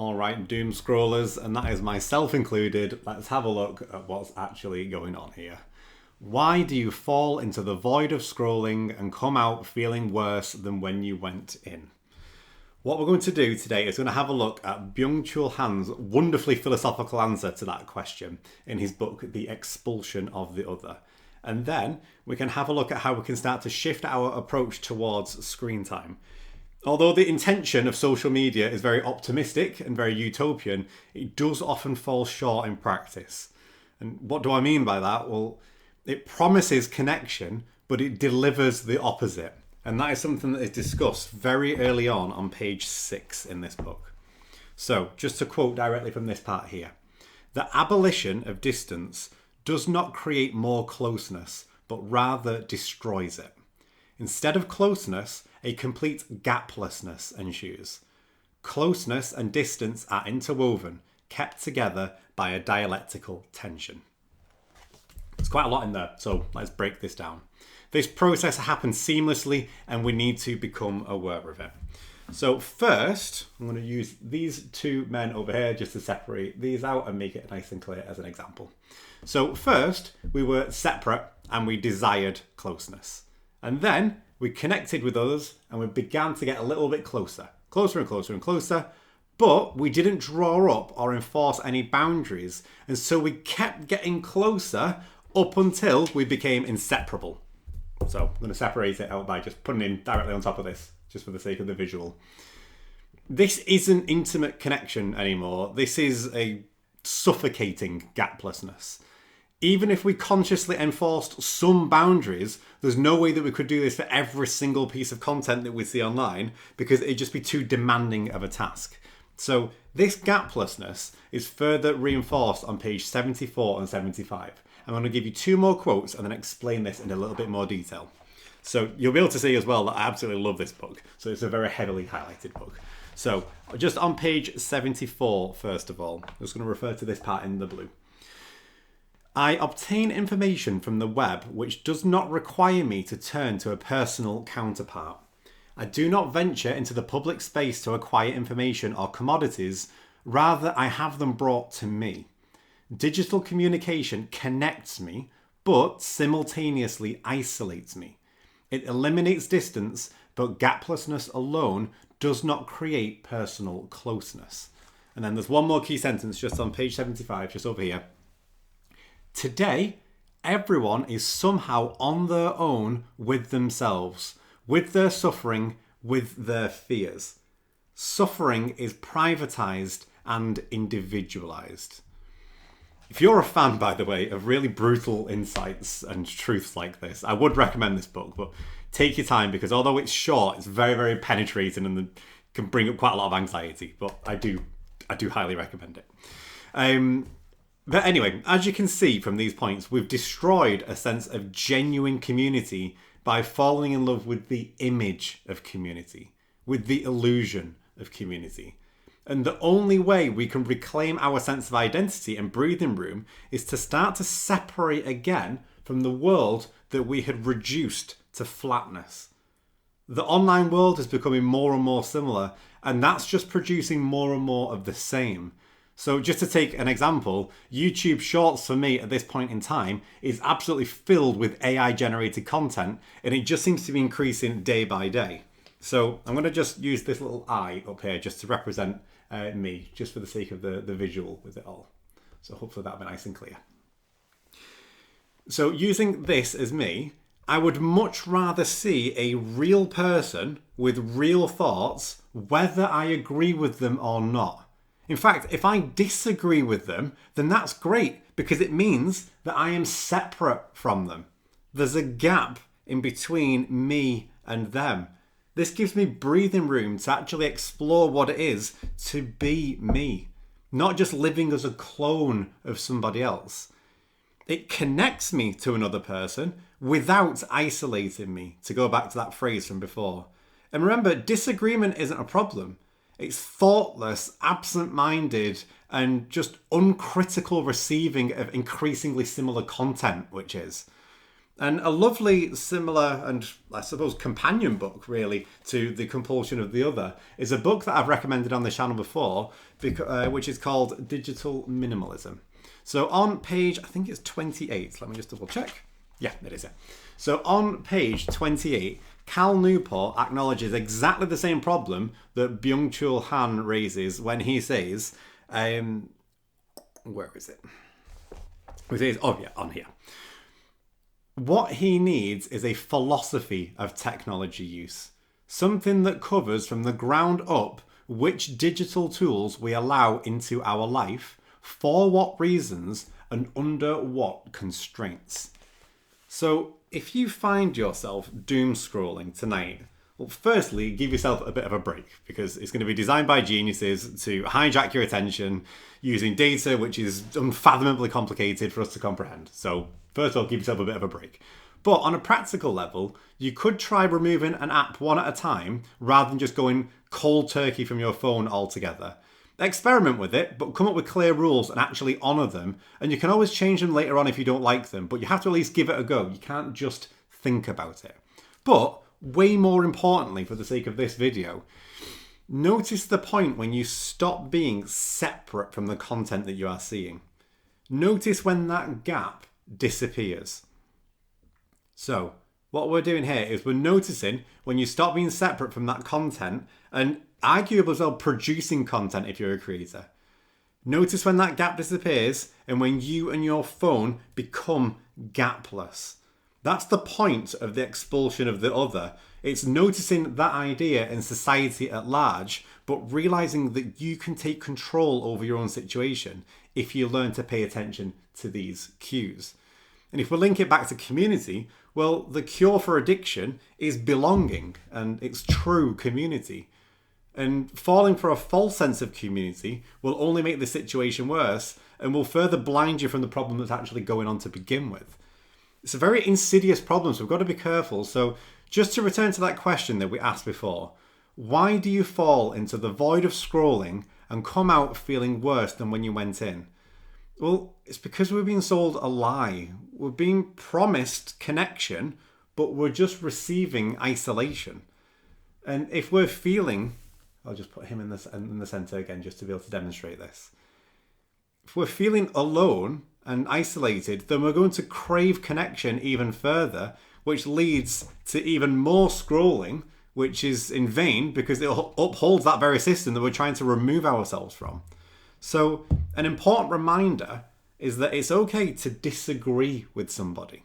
All right, doom scrollers, and that is myself included. Let's have a look at what's actually going on here. Why do you fall into the void of scrolling and come out feeling worse than when you went in? What we're going to do today is going to have a look at Byung-Chul Han's wonderfully philosophical answer to that question in his book, The Expulsion of the Other. And then we can have a look at how we can start to shift our approach towards screen time. Although the intention of social media is very optimistic and very utopian, it does often fall short in practice. And what do I mean by that? Well, it promises connection, but it delivers the opposite. And that is something that is discussed very early on page 6 in this book. So, just to quote directly from this part here. The abolition of distance does not create more closeness, but rather destroys it. Instead of closeness, a complete gaplessness ensues. Closeness and distance are interwoven, kept together by a dialectical tension. There's quite a lot in there, so let's break this down. This process happens seamlessly and we need to become aware of it. So first, I'm going to use these two men over here just to separate these out and make it nice and clear as an example. So first, we were separate and we desired closeness. And then we connected with others and we began to get a little bit closer and closer and closer, but we didn't draw up or enforce any boundaries. And so we kept getting closer up until we became inseparable. So I'm going to separate it out by just putting it directly on top of this, just for the sake of the visual. This isn't intimate connection anymore. This is a suffocating gaplessness. Even if we consciously enforced some boundaries, there's no way that we could do this for every single piece of content that we see online because it'd just be too demanding of a task. So this gaplessness is further reinforced on page 74 and 75. I'm going to give you two more quotes and then explain this in a little bit more detail. So you'll be able to see as well that I absolutely love this book. So it's a very heavily highlighted book. So just on page 74, first of all, I'm just going to refer to this part in the blue. I obtain information from the web which does not require me to turn to a personal counterpart. I do not venture into the public space to acquire information or commodities, rather I have them brought to me. Digital communication connects me, but simultaneously isolates me. It eliminates distance, but gaplessness alone does not create personal closeness. And then there's one more key sentence just on page 75, just over here. Today, everyone is somehow on their own with themselves, with their suffering, with their fears. Suffering is privatized and individualized. If you're a fan, by the way, of really brutal insights and truths like this, I would recommend this book, but take your time because although it's short, it's very, very penetrating and can bring up quite a lot of anxiety, but I do highly recommend it. But anyway, as you can see from these points, we've destroyed a sense of genuine community by falling in love with the image of community, with the illusion of community. And the only way we can reclaim our sense of identity and breathing room is to start to separate again from the world that we had reduced to flatness. The online world is becoming more and more similar, and that's just producing more and more of the same. So just to take an example, YouTube Shorts for me at this point in time is absolutely filled with AI generated content, and it just seems to be increasing day by day. So I'm going to just use this little eye up here just to represent me, just for the sake of the visual with it all. So hopefully that'll be nice and clear. So using this as me, I would much rather see a real person with real thoughts, whether I agree with them or not. In fact, if I disagree with them, then that's great because it means that I am separate from them. There's a gap in between me and them. This gives me breathing room to actually explore what it is to be me, not just living as a clone of somebody else. It connects me to another person without isolating me, to go back to that phrase from before. And remember, disagreement isn't a problem. It's thoughtless, absent-minded, and just uncritical receiving of increasingly similar content, which is. And a lovely, similar, and I suppose companion book, really, to The Compulsion of the Other is a book that I've recommended on the channel before, which is called Digital Minimalism. So on page, I think it's 28, let me just double check. Yeah, it is it. So on page 28, Cal Newport acknowledges exactly the same problem that Byung-Chul Han raises when he says, where is it? He says, oh yeah, on here. What he needs is a philosophy of technology use, something that covers from the ground up which digital tools we allow into our life, for what reasons, and under what constraints. So if you find yourself doom scrolling tonight, well, firstly, give yourself a bit of a break, because it's going to be designed by geniuses to hijack your attention using data which is unfathomably complicated for us to comprehend. So first of all, give yourself a bit of a break. But on a practical level, you could try removing an app one at a time rather than just going cold turkey from your phone altogether. Experiment with it, but come up with clear rules and actually honour them. And you can always change them later on if you don't like them, but you have to at least give it a go. You can't just think about it. But way more importantly, for the sake of this video, notice the point when you stop being separate from the content that you are seeing. Notice when that gap disappears. So what we're doing here is we're noticing when you stop being separate from that content, and arguably as well producing content if you're a creator. Notice when that gap disappears and when you and your phone become gapless. That's the point of the expulsion of the other. It's noticing that idea in society at large, but realizing that you can take control over your own situation if you learn to pay attention to these cues. And if we link it back to community, well, the cure for addiction is belonging, and it's true community. And falling for a false sense of community will only make the situation worse and will further blind you from the problem that's actually going on to begin with. It's a very insidious problem, so we've got to be careful. So just to return to that question that we asked before, why do you fall into the void of scrolling and come out feeling worse than when you went in? Well, it's because we're being sold a lie. We're being promised connection, but we're just receiving isolation. And if we're feeling, I'll just put him in the center again just to be able to demonstrate this. If we're feeling alone and isolated, then we're going to crave connection even further, which leads to even more scrolling, which is in vain because it upholds that very system that we're trying to remove ourselves from. So an important reminder is that it's okay to disagree with somebody.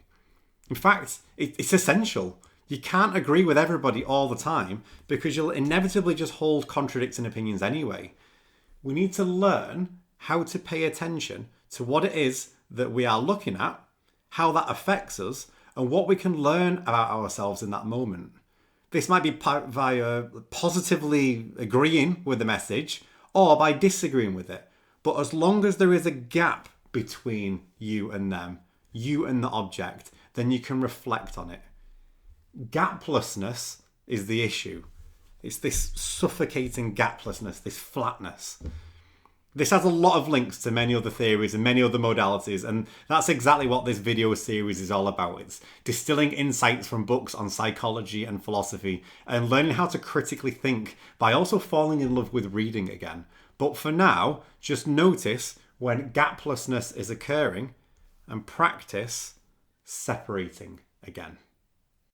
In fact, it's essential. You can't agree with everybody all the time because you'll inevitably just hold contradicting opinions anyway. We need to learn how to pay attention to what it is that we are looking at, how that affects us, and what we can learn about ourselves in that moment. This might be via positively agreeing with the message or by disagreeing with it. But as long as there is a gap between you and them, you and the object, then you can reflect on it. Gaplessness is the issue. It's this suffocating gaplessness, this flatness. This has a lot of links to many other theories and many other modalities, and that's exactly what this video series is all about. It's distilling insights from books on psychology and philosophy and learning how to critically think by also falling in love with reading again. But for now, just notice when gaplessness is occurring and practice separating again.